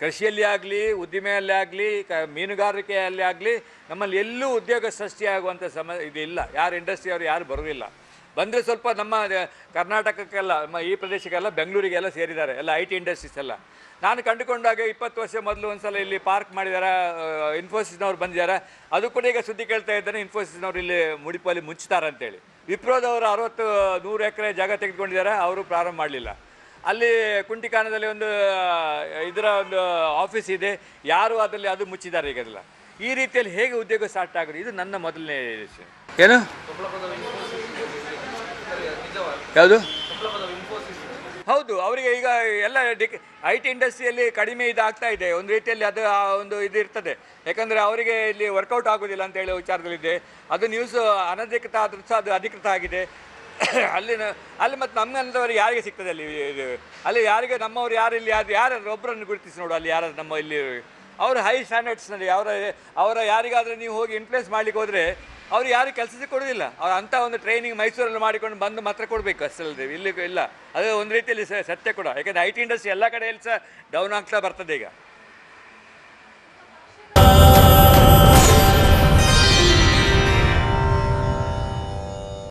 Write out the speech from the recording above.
ಕೃಷಿಯಲ್ಲಿ ಆಗಲಿ, ಉದ್ದಿಮೆಯಲ್ಲಿ ಆಗಲಿ, ಮೀನುಗಾರಿಕೆಯಲ್ಲಿ ಆಗಲಿ ನಮ್ಮಲ್ಲಿ ಎಲ್ಲೂ ಉದ್ಯೋಗ ಸೃಷ್ಟಿಯಾಗುವಂಥ ಇದಿಲ್ಲ. ಯಾರು ಇಂಡಸ್ಟ್ರಿಯವರು ಯಾರು ಬರೋದಿಲ್ಲ. ಬಂದರೆ ಸ್ವಲ್ಪ ನಮ್ಮ ಕರ್ನಾಟಕಕ್ಕೆಲ್ಲ, ಈ ಪ್ರದೇಶಕ್ಕೆಲ್ಲ, ಬೆಂಗಳೂರಿಗೆಲ್ಲ ಸೇರಿದ್ದಾರೆ ಎಲ್ಲ IT ಇಂಡಸ್ಟ್ರೀಸ್ ಎಲ್ಲ. ನಾನು ಕಂಡುಕೊಂಡಾಗ 20 ವರ್ಷ ಮೊದಲು ಒಂದು ಸಲ ಇಲ್ಲಿ ಪಾರ್ಕ್ ಮಾಡಿದ್ದಾರೆ, ಇನ್ಫೋಸಿಸ್ನವ್ರು ಬಂದಿದ್ದಾರೆ. ಅದು ಕೂಡ ಈಗ ಸುದ್ದಿ ಕೇಳ್ತಾ ಇದ್ದಾನೆ, ಇನ್ಫೋಸಿಸ್ನವ್ರು ಇಲ್ಲಿ ಮುಡಿಪಲ್ಲಿ ಮುಚ್ತಾರೆ ಅಂತೇಳಿ. ವಿಪ್ರೋದವರು 60-100 ಎಕರೆ ಜಾಗ ತೆಗೆದುಕೊಂಡಿದ್ದಾರೆ, ಅವರು ಪ್ರಾರಂಭ ಮಾಡಲಿಲ್ಲ. ಅಲ್ಲಿ ಕುಂಟಿಕಾನದಲ್ಲಿ ಒಂದು ಒಂದು ಆಫೀಸ್ ಇದೆ, ಯಾರು ಅದರಲ್ಲಿ ಅದು ಮುಚ್ಚಿದ್ದಾರೆ ಈಗೆಲ್ಲ. ಈ ರೀತಿಯಲ್ಲಿ ಹೇಗೆ ಉದ್ಯೋಗ ಸ್ಟಾರ್ಟ್ ಆಗೋದು, ಇದು ನನ್ನ ಮೊದಲನೇ ವಿಷಯ. ಏನು ಯಾವುದು? ಹೌದು, ಅವರಿಗೆ ಈಗ ಎಲ್ಲ IT ಇಂಡಸ್ಟ್ರಿಯಲ್ಲಿ ಕಡಿಮೆ ಇದಾಗ್ತಾ ಇದೆ ಒಂದು ರೀತಿಯಲ್ಲಿ. ಅದು ಒಂದು ಇದು ಇರ್ತದೆ, ಯಾಕಂದರೆ ಅವರಿಗೆ ಇಲ್ಲಿ ವರ್ಕೌಟ್ ಆಗೋದಿಲ್ಲ ಅಂತ ಹೇಳೋ ವಿಚಾರದಲ್ಲಿದೆ. ಅದು ನ್ಯೂಸ್ ಅನಧಿಕೃತ ಆದರೂ ಸಹ ಅದು ಅಧಿಕೃತ ಆಗಿದೆ. ಅಲ್ಲಿ ಮತ್ತು ನಮ್ಮಂಥವ್ರಿಗೆ ಯಾರಿಗೆ ಸಿಗ್ತದೆ ಅಲ್ಲಿ ಯಾರಿಗೆ ನಮ್ಮವ್ರು ಯಾರು ಇಲ್ಲಿ ಯಾರು ಒಬ್ಬರನ್ನು ಗುರುತಿಸಿ ನೋಡು. ಅಲ್ಲಿ ಯಾರು ನಮ್ಮ ಇಲ್ಲಿ ಅವರು ಹೈ ಸ್ಟ್ಯಾಂಡರ್ಡ್ಸ್ನಲ್ಲಿ ಅವರ ಯಾರಿಗಾದರೂ ನೀವು ಹೋಗಿ ಇನ್ಫ್ಲೂಯೆನ್ಸ್ ಮಾಡಲಿಕ್ಕೆ ಹೋದರೆ ಅವ್ರು ಯಾರು ಕೆಲಸಕ್ಕೆ ಕೊಡೋದಿಲ್ಲ. ಅವ್ರು ಅಂಥ ಒಂದು ಟ್ರೈನಿಂಗ್ ಮೈಸೂರಲ್ಲಿ ಮಾಡಿಕೊಂಡು ಬಂದು ಮಾತ್ರ ಕೊಡಬೇಕು, ಅಷ್ಟಲ್ಲದೆ ಇಲ್ಲಿ ಇಲ್ಲ. ಅದು ಒಂದು ರೀತಿಯಲ್ಲಿ ಸತ್ಯ ಕೂಡ, ಯಾಕಂದರೆ IT ಇಂಡಸ್ಟ್ರಿ ಎಲ್ಲ ಕಡೆಯಲ್ಲಿ ಸಹ ಡೌನ್ ಆಗ್ತಾ ಬರ್ತದೆ ಈಗ.